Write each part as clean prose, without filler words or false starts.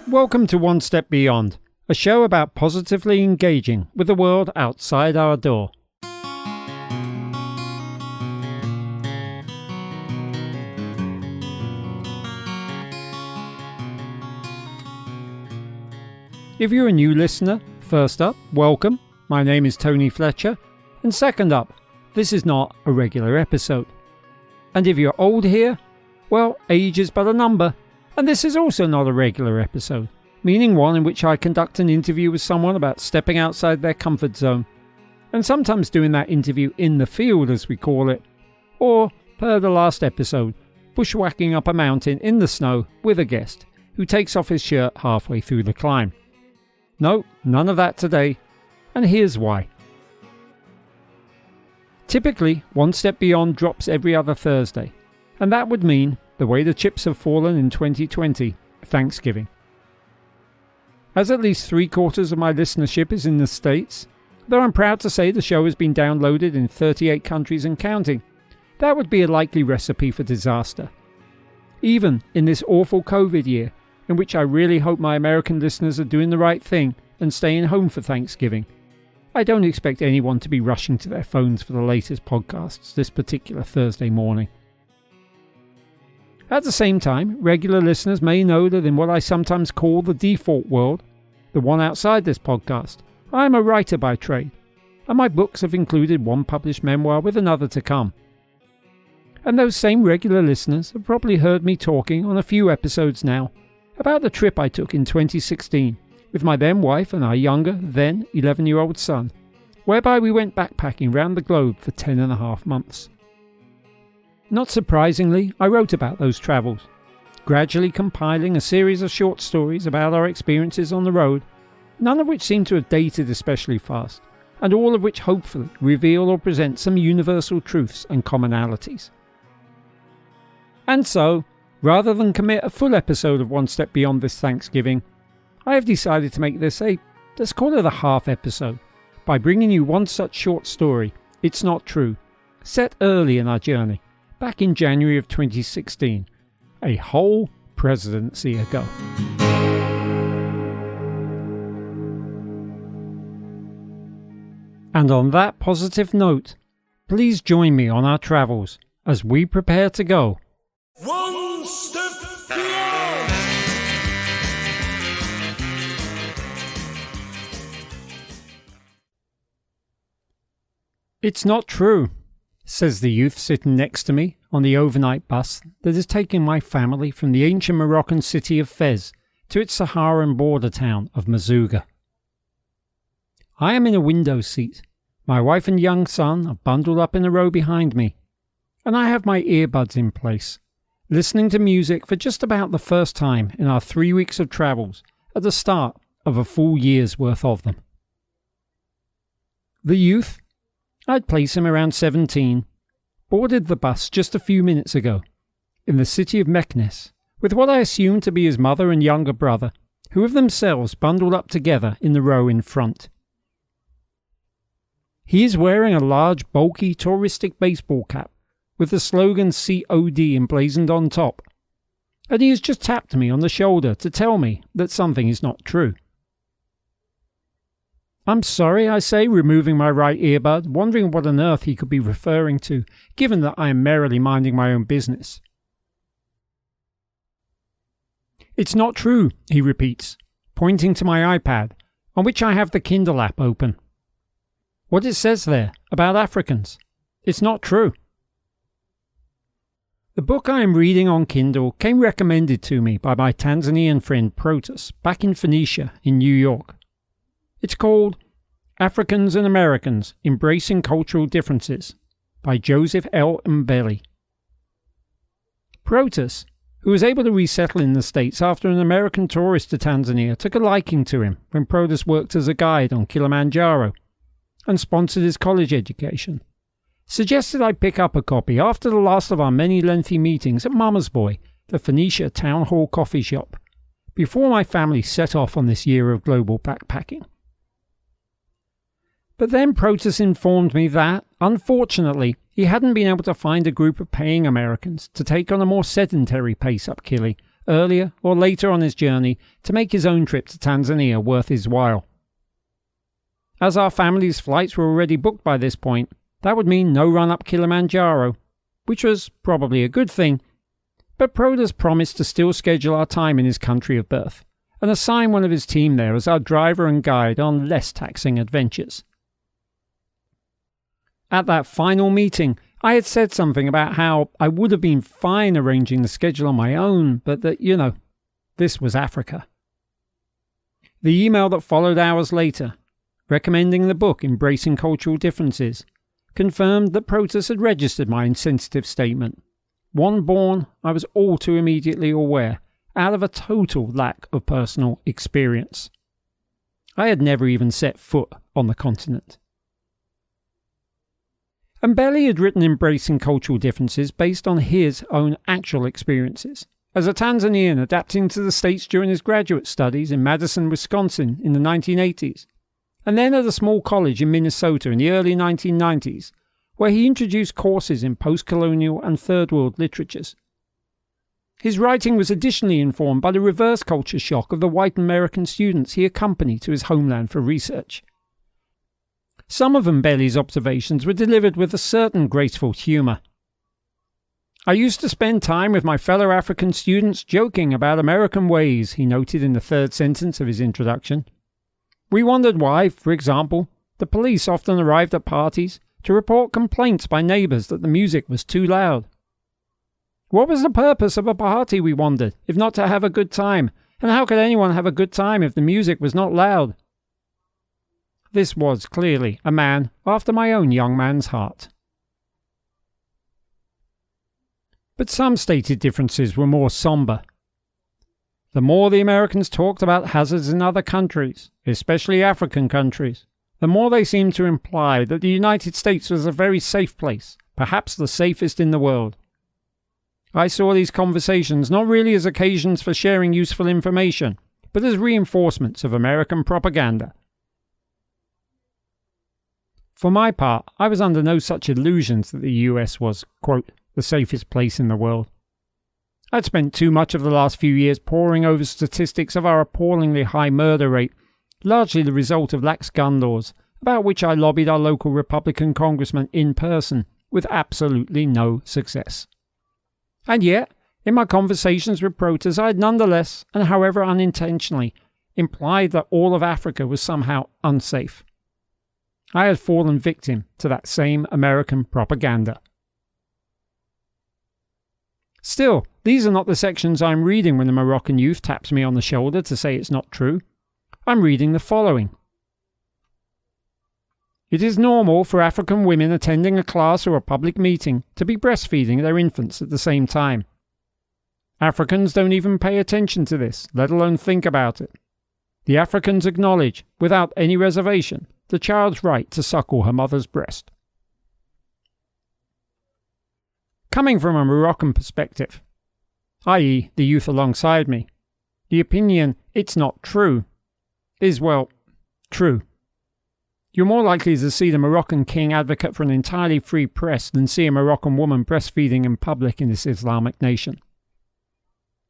Welcome to One Step Beyond, a show about positively engaging with the world outside our door. If you're a new listener, first up, welcome. My name is Tony Fletcher. And second up, this is not a regular episode. And if you're old here, well, age is but a number. And this is also not a regular episode, meaning one in which I conduct an interview with someone about stepping outside their comfort zone, and sometimes doing that interview in the field, as we call it, or, per the last episode, bushwhacking up a mountain in the snow with a guest who takes off his shirt halfway through the climb. No, none of that today, and here's why. Typically, One Step Beyond drops every other Thursday, and that would mean, the way the chips have fallen in 2020, Thanksgiving. As at least 3/4 of my listenership is in the States, though I'm proud to say the show has been downloaded in 38 countries and counting, that would be a likely recipe for disaster. Even in this awful COVID year, in which I really hope my American listeners are doing the right thing and staying home for Thanksgiving, I don't expect anyone to be rushing to their phones for the latest podcasts this particular Thursday morning. At the same time, regular listeners may know that in what I sometimes call the default world, the one outside this podcast, I am a writer by trade, and my books have included one published memoir with another to come. And those same regular listeners have probably heard me talking on a few episodes now about the trip I took in 2016 with my then wife and our younger, then 11-year-old son, whereby we went backpacking round the globe for 10.5 months. Not surprisingly, I wrote about those travels, gradually compiling a series of short stories about our experiences on the road, none of which seem to have dated especially fast, and all of which hopefully reveal or present some universal truths and commonalities. And so, rather than commit a full episode of One Step Beyond this Thanksgiving, I have decided to make this let's call it a half episode, by bringing you one such short story, It's Not True, set early in our journey, back in January of 2016, a whole presidency ago. And on that positive note, please join me on our travels as we prepare to go One Step Beyond! It's not true, says the youth sitting next to me on the overnight bus that is taking my family from the ancient Moroccan city of Fez to its Saharan border town of Mazouga. I am in a window seat. My wife and young son are bundled up in a row behind me, and I have my earbuds in place, listening to music for just about the first time in our 3 weeks of travels at the start of a full year's worth of them. The youth, I'd place him around 17, boarded the bus just a few minutes ago in the city of Meknes with what I assume to be his mother and younger brother, who have themselves bundled up together in the row in front. He is wearing a large, bulky, touristic baseball cap with the slogan COD emblazoned on top, and he has just tapped me on the shoulder to tell me that something is not true. I'm sorry, I say, removing my right earbud, wondering what on earth he could be referring to, given that I am merrily minding my own business. It's not true, he repeats, pointing to my iPad, on which I have the Kindle app open. What it says there, about Africans, it's not true. The book I am reading on Kindle came recommended to me by my Tanzanian friend Protus, back in Phoenicia, in New York. It's called Africans and Americans Embracing Cultural Differences by Joseph L. Mbeli. Protus, who was able to resettle in the States after an American tourist to Tanzania took a liking to him when Protus worked as a guide on Kilimanjaro and sponsored his college education, suggested I pick up a copy after the last of our many lengthy meetings at Mama's Boy, the Phoenicia Town Hall coffee shop, before my family set off on this year of global backpacking. But then Protus informed me that, unfortunately, he hadn't been able to find a group of paying Americans to take on a more sedentary pace up Kili earlier or later on his journey to make his own trip to Tanzania worth his while. As our family's flights were already booked by this point, that would mean no run up Kilimanjaro, which was probably a good thing, but Prodas promised to still schedule our time in his country of birth and assign one of his team there as our driver and guide on less taxing adventures. At that final meeting, I had said something about how I would have been fine arranging the schedule on my own, but that, this was Africa. The email that followed hours later, recommending the book Embracing Cultural Differences, confirmed that Protas had registered my insensitive statement, one born, I was all too immediately aware, out of a total lack of personal experience. I had never even set foot on the continent. Mbele had written Embracing Cultural Differences based on his own actual experiences. As a Tanzanian adapting to the States during his graduate studies in Madison, Wisconsin in the 1980s, and then at a small college in Minnesota in the early 1990s, where he introduced courses in post-colonial and Third World literatures. His writing was additionally informed by the reverse culture shock of the white American students he accompanied to his homeland for research. Some of Mbele's observations were delivered with a certain graceful humour. I used to spend time with my fellow African students joking about American ways, he noted in the third sentence of his introduction. We wondered why, for example, the police often arrived at parties to report complaints by neighbours that the music was too loud. What was the purpose of a party, we wondered, if not to have a good time, and how could anyone have a good time if the music was not loud? This was clearly a man after my own young man's heart. But some stated differences were more sombre. The more the Americans talked about hazards in other countries, especially African countries, the more they seemed to imply that the United States was a very safe place, perhaps the safest in the world. I saw these conversations not really as occasions for sharing useful information, but as reinforcements of American propaganda. For my part, I was under no such illusions that the US was, quote, the safest place in the world. I'd spent too much of the last few years poring over statistics of our appallingly high murder rate, largely the result of lax gun laws, about which I lobbied our local Republican congressman in person, with absolutely no success. And yet, in my conversations with Protas, I had nonetheless, and however unintentionally, implied that all of Africa was somehow unsafe. I had fallen victim to that same American propaganda. Still, these are not the sections I'm reading when the Moroccan youth taps me on the shoulder to say it's not true. I'm reading the following. It is normal for African women attending a class or a public meeting to be breastfeeding their infants at the same time. Africans don't even pay attention to this, let alone think about it. The Africans acknowledge, without any reservation, the child's right to suckle her mother's breast. Coming from a Moroccan perspective, i.e. the youth alongside me, the opinion, it's not true, is, well, true. You're more likely to see the Moroccan king advocate for an entirely free press than see a Moroccan woman breastfeeding in public in this Islamic nation.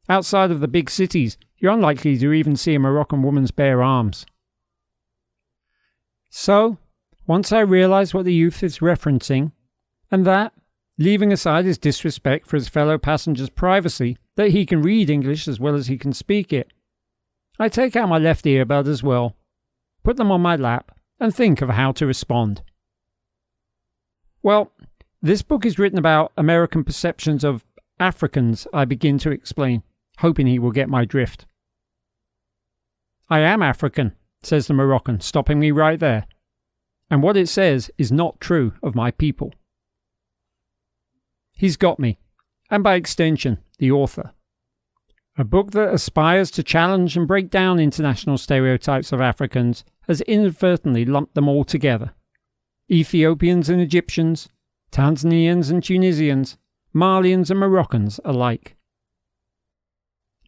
Outside of the big cities, you're unlikely to even see a Moroccan woman's bare arms. So, once I realised what the youth is referencing, and that, leaving aside his disrespect for his fellow passengers' privacy, that he can read English as well as he can speak it, I take out my left earbud as well, put them on my lap, and think of how to respond. Well, this book is written about American perceptions of Africans, I begin to explain, hoping he will get my drift. I am African, says the Moroccan, stopping me right there. And what it says is not true of my people. He's got me, and by extension, the author. A book that aspires to challenge and break down international stereotypes of Africans has inadvertently lumped them all together. Ethiopians and Egyptians, Tanzanians and Tunisians, Malians and Moroccans alike.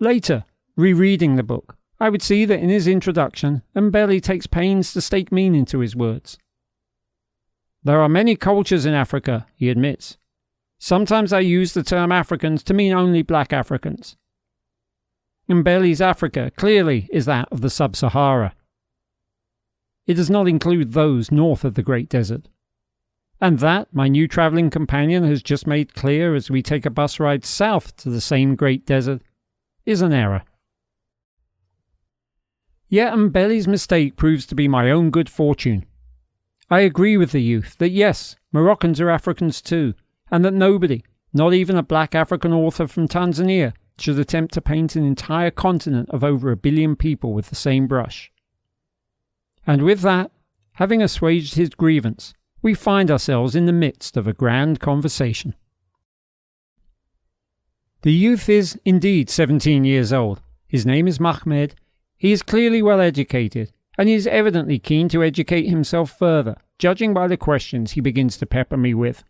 Later, rereading the book, I would see that in his introduction, Mbele takes pains to stake meaning to his words. There are many cultures in Africa, he admits. Sometimes I use the term Africans to mean only black Africans. Mbele's Africa clearly is that of the Sub-Sahara. It does not include those north of the Great Desert. And that, my new travelling companion has just made clear as we take a bus ride south to the same Great Desert, is an error. Yet Mbele's mistake proves to be my own good fortune. I agree with the youth that yes, Moroccans are Africans too, and that nobody, not even a black African author from Tanzania, should attempt to paint an entire continent of over 1 billion people with the same brush. And with that, having assuaged his grievance, we find ourselves in the midst of a grand conversation. The youth is indeed 17 years old. His name is Mahmed. He is clearly well educated, and he is evidently keen to educate himself further, judging by the questions he begins to pepper me with.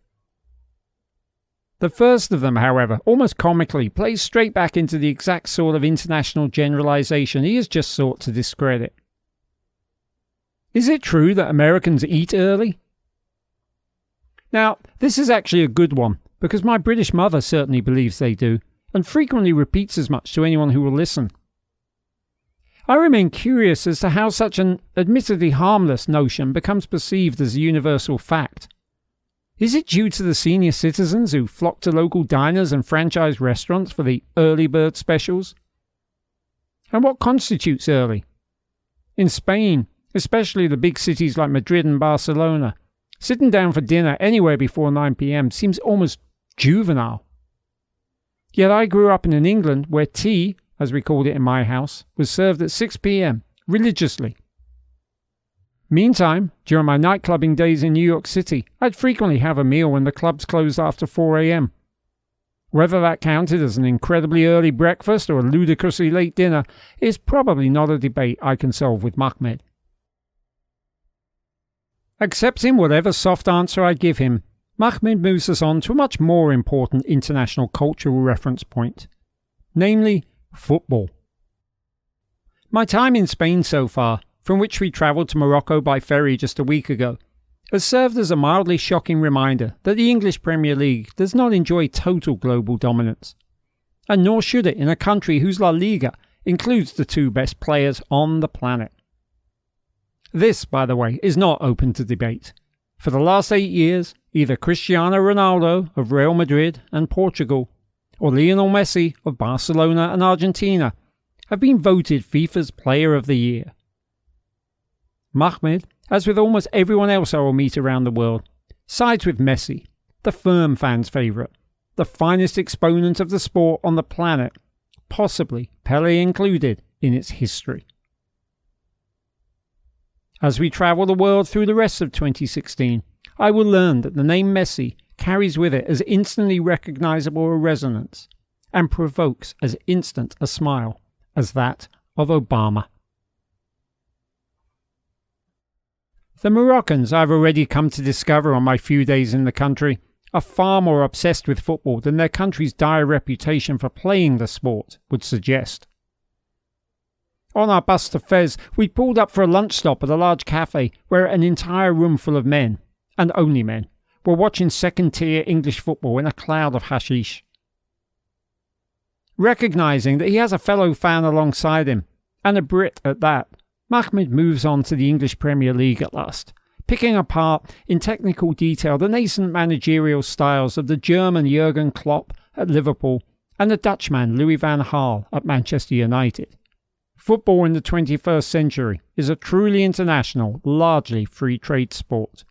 The first of them, however, almost comically, plays straight back into the exact sort of international generalization he has just sought to discredit. Is it true that Americans eat early? Now, this is actually a good one, because my British mother certainly believes they do, and frequently repeats as much to anyone who will listen. I remain curious as to how such an admittedly harmless notion becomes perceived as a universal fact. Is it due to the senior citizens who flock to local diners and franchise restaurants for the early bird specials? And what constitutes early? In Spain, especially the big cities like Madrid and Barcelona, sitting down for dinner anywhere before 9 p.m. seems almost juvenile. Yet I grew up in an England where tea, as we called it in my house, was served at 6 p.m. religiously. Meantime, during my nightclubbing days in New York City, I'd frequently have a meal when the clubs closed after 4 a.m. Whether that counted as an incredibly early breakfast or a ludicrously late dinner is probably not a debate I can solve with Mahmed. Accepting whatever soft answer I give him, Mahmed moves us on to a much more important international cultural reference point, namely football. My time in Spain so far, from which we travelled to Morocco by ferry just a week ago, has served as a mildly shocking reminder that the English Premier League does not enjoy total global dominance, and nor should it in a country whose La Liga includes the 2 best players on the planet. This, by the way, is not open to debate. For the last 8 years, either Cristiano Ronaldo of Real Madrid and Portugal, or Lionel Messi of Barcelona and Argentina, have been voted FIFA's Player of the Year. Mahmed, as with almost everyone else I will meet around the world, sides with Messi, the firm fans' favourite, the finest exponent of the sport on the planet, possibly Pelé included in its history. As we travel the world through the rest of 2016, I will learn that the name Messi carries with it as instantly recognisable a resonance and provokes as instant a smile as that of Obama. The Moroccans I've already come to discover on my few days in the country are far more obsessed with football than their country's dire reputation for playing the sport would suggest. On our bus to Fez, we pulled up for a lunch stop at a large cafe where an entire room full of men, and only men, were watching second-tier English football in a cloud of hashish. Recognising that he has a fellow fan alongside him, and a Brit at that, Mahmed moves on to the English Premier League at last, picking apart in technical detail the nascent managerial styles of the German Jurgen Klopp at Liverpool and the Dutchman Louis van Gaal at Manchester United. Football in the 21st century is a truly international, largely free trade sport.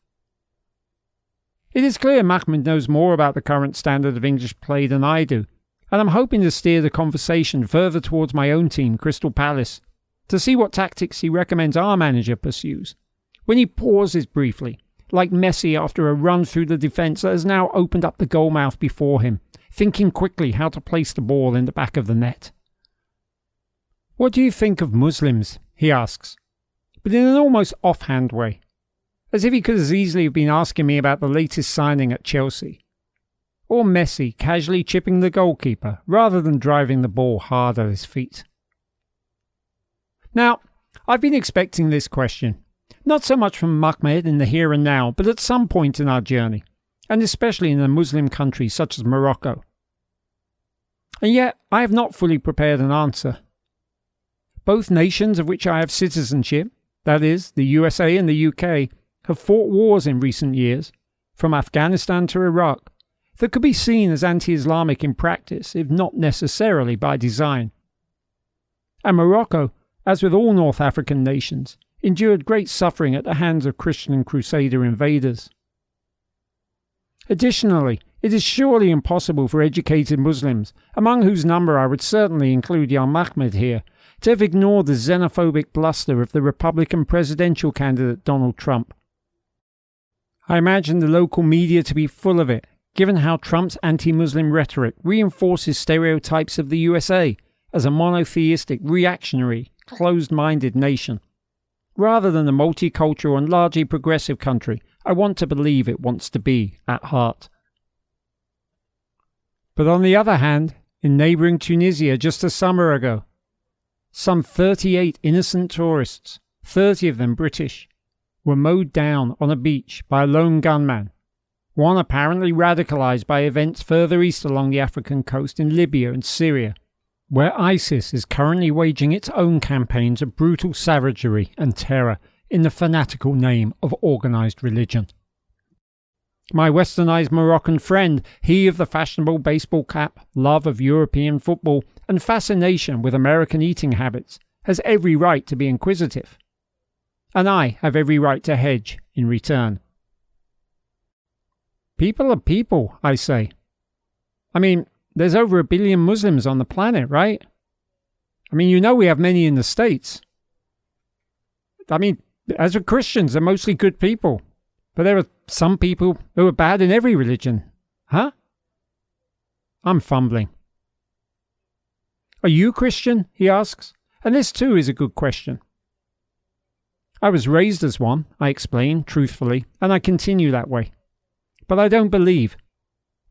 It is clear Mahmed knows more about the current standard of English play than I do, and I'm hoping to steer the conversation further towards my own team, Crystal Palace, to see what tactics he recommends our manager pursues, when he pauses briefly, like Messi after a run through the defence that has now opened up the goalmouth before him, thinking quickly how to place the ball in the back of the net. "What do you think of Muslims?" he asks, but in an almost offhand way, as if he could as easily have been asking me about the latest signing at Chelsea, or Messi casually chipping the goalkeeper rather than driving the ball hard at his feet. Now, I've been expecting this question, not so much from Mahmed in the here and now, but at some point in our journey, and especially in a Muslim country such as Morocco. And yet, I have not fully prepared an answer, both nations of which I have citizenship, that is, the USA and the UK, have fought wars in recent years, from Afghanistan to Iraq, that could be seen as anti-Islamic in practice, if not necessarily by design. And Morocco, as with all North African nations, endured great suffering at the hands of Christian and Crusader invaders. Additionally, it is surely impossible for educated Muslims, among whose number I would certainly include young Mahmoud here, to have ignored the xenophobic bluster of the Republican presidential candidate Donald Trump. I imagine the local media to be full of it, given how Trump's anti-Muslim rhetoric reinforces stereotypes of the USA as a monotheistic, reactionary, closed-minded nation, rather than the multicultural and largely progressive country I want to believe it wants to be at heart. But on the other hand, in neighbouring Tunisia just a summer ago, some 38 innocent tourists, 30 of them British, were mowed down on a beach by a lone gunman, one apparently radicalised by events further east along the African coast in Libya and Syria, where ISIS is currently waging its own campaigns of brutal savagery and terror in the fanatical name of organised religion. My westernised Moroccan friend, he of the fashionable baseball cap, love of European football, and fascination with American eating habits, has every right to be inquisitive. And I have every right to hedge in return. People are people, I say. I mean, there's over 1 billion Muslims on the planet, right? I mean, you know we have many in the States. I mean, as for Christians, they're mostly good people. But there are some people who are bad in every religion. Huh? I'm fumbling. Are you Christian? He asks. And this too is a good question. I was raised as one, I explain truthfully, and I continue that way. But I don't believe.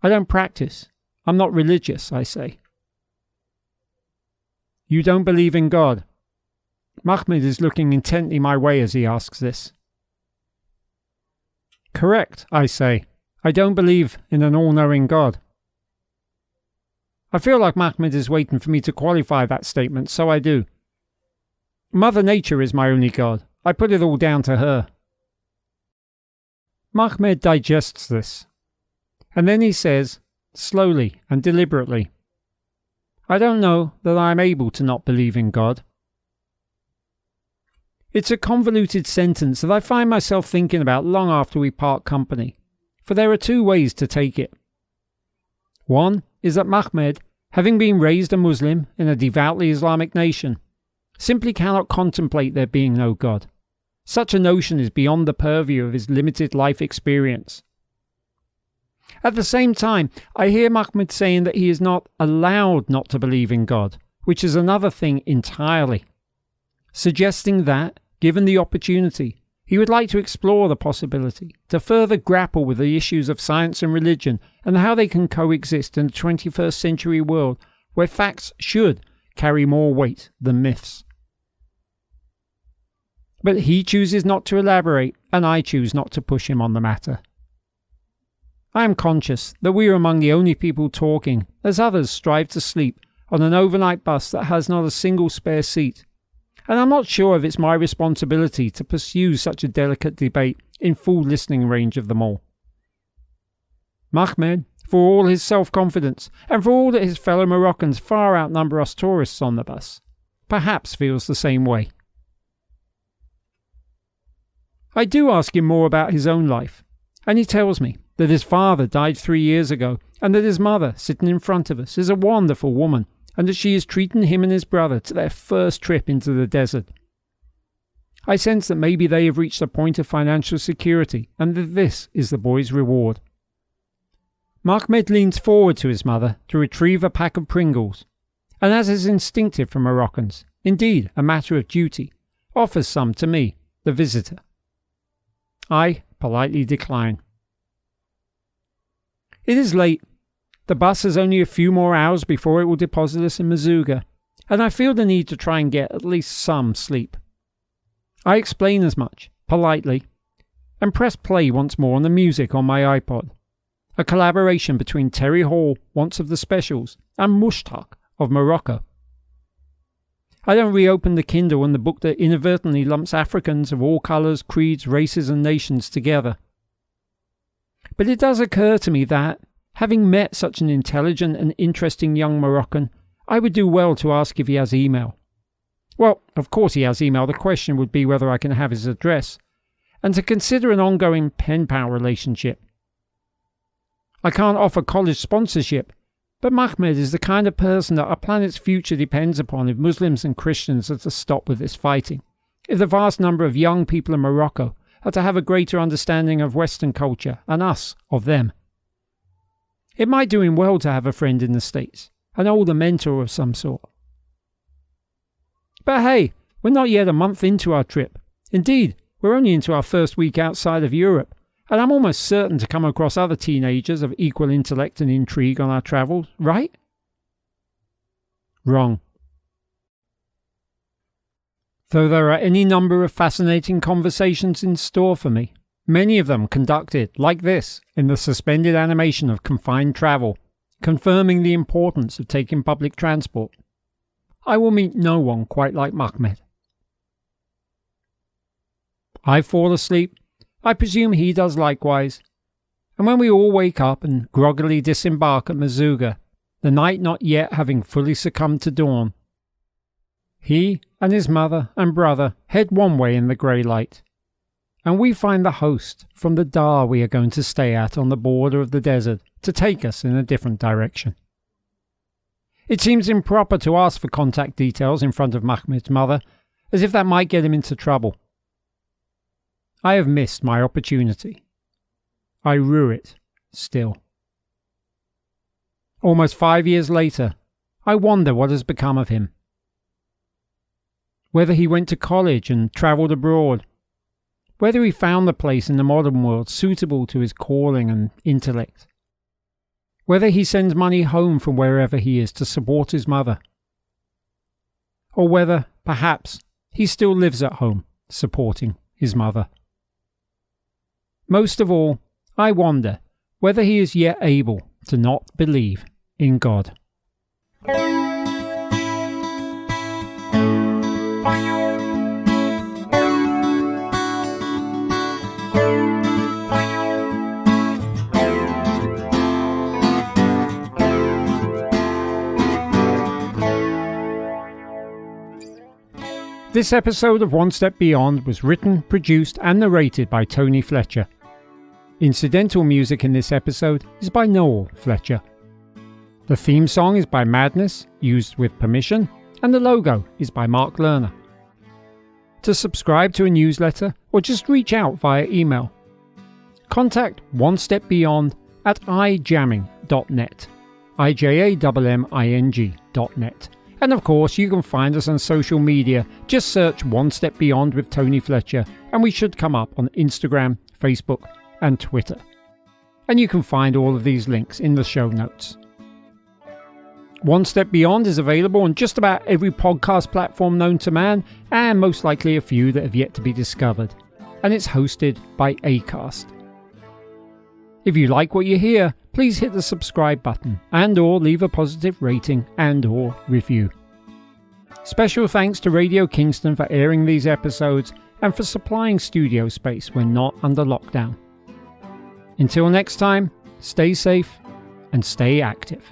I don't practice. I'm not religious, I say. You don't believe in God? Mahmoud is looking intently my way as he asks this. Correct, I say. I don't believe in an all-knowing God. I feel like Mahmoud is waiting for me to qualify that statement, so I do. Mother Nature is my only God. I put it all down to her. Mahmoud digests this, and then he says, slowly and deliberately, I don't know that I am able to not believe in God. It's a convoluted sentence that I find myself thinking about long after we part company, for there are two ways to take it. One is that Mahmoud, having been raised a Muslim in a devoutly Islamic nation, simply cannot contemplate there being no God. Such a notion is beyond the purview of his limited life experience. At the same time, I hear Mahmoud saying that he is not allowed not to believe in God, which is another thing entirely, suggesting that, given the opportunity, he would like to explore the possibility to further grapple with the issues of science and religion and how they can coexist in the 21st century world where facts should carry more weight than myths. But he chooses not to elaborate, and I choose not to push him on the matter. I am conscious that we are among the only people talking as others strive to sleep on an overnight bus that has not a single spare seat, and I'm not sure if it's my responsibility to pursue such a delicate debate in full listening range of them all. Mahmoud, for all his self-confidence, and for all that his fellow Moroccans far outnumber us tourists on the bus, perhaps feels the same way. I do ask him more about his own life, and he tells me that his father died 3 years ago, and that his mother, sitting in front of us, is a wonderful woman, and that she is treating him and his brother to their first trip into the desert. I sense that maybe they have reached a point of financial security, and that this is the boy's reward. Mahmoud leans forward to his mother to retrieve a pack of Pringles, and as is instinctive for Moroccans, indeed a matter of duty, offers some to me, the visitor. I politely decline. It is late. The bus has only a few more hours before it will deposit us in Mazuga, and I feel the need to try and get at least some sleep. I explain as much, politely, and press play once more on the music on my iPod, a collaboration between Terry Hall, once of the Specials, and Mushtaq of Morocco. I don't reopen the Kindle and the book that inadvertently lumps Africans of all colours, creeds, races and nations together. But it does occur to me that, having met such an intelligent and interesting young Moroccan, I would do well to ask if he has email. Well, of course he has email. The question would be whether I can have his address, and to consider an ongoing pen-pal relationship. I can't offer college sponsorship, but Mahmoud is the kind of person that our planet's future depends upon if Muslims and Christians are to stop with this fighting, if the vast number of young people in Morocco are to have a greater understanding of Western culture and us of them. It might do him well to have a friend in the States, an older mentor of some sort. But hey, we're not yet a month into our trip. Indeed, we're only into our first week outside of Europe, and I'm almost certain to come across other teenagers of equal intellect and intrigue on our travels, right? Wrong. Though there are any number of fascinating conversations in store for me, many of them conducted, like this, in the suspended animation of confined travel, confirming the importance of taking public transport, I will meet no one quite like Mahmoud. I fall asleep. I presume he does likewise. And when we all wake up and groggily disembark at Mazuga, the night not yet having fully succumbed to dawn, he and his mother and brother head one way in the grey light, and we find the host from the dar we are going to stay at on the border of the desert to take us in a different direction. It seems improper to ask for contact details in front of Mahmoud's mother, as if that might get him into trouble. I have missed my opportunity. I rue it still. Almost 5 years later, I wonder what has become of him. Whether he went to college and travelled abroad, whether he found the place in the modern world suitable to his calling and intellect, whether he sends money home from wherever he is to support his mother, or whether, perhaps, he still lives at home supporting his mother. Most of all, I wonder whether he is yet able to not believe in God. This episode of One Step Beyond was written, produced and narrated by Tony Fletcher. Incidental music in this episode is by Noel Fletcher. The theme song is by Madness, used with permission, and the logo is by Mark Lerner. To subscribe to a newsletter or just reach out via email, contact One Step Beyond at ijamming.net, ijamming.net. And of course, you can find us on social media. Just search One Step Beyond with Tony Fletcher, and we should come up on Instagram, Facebook, and Twitter. And you can find all of these links in the show notes. One Step Beyond is available on just about every podcast platform known to man, and most likely a few that have yet to be discovered. And it's hosted by Acast. If you like what you hear, please hit the subscribe button and or leave a positive rating and or review. Special thanks to Radio Kingston for airing these episodes and for supplying studio space when not under lockdown. Until next time, stay safe and stay active.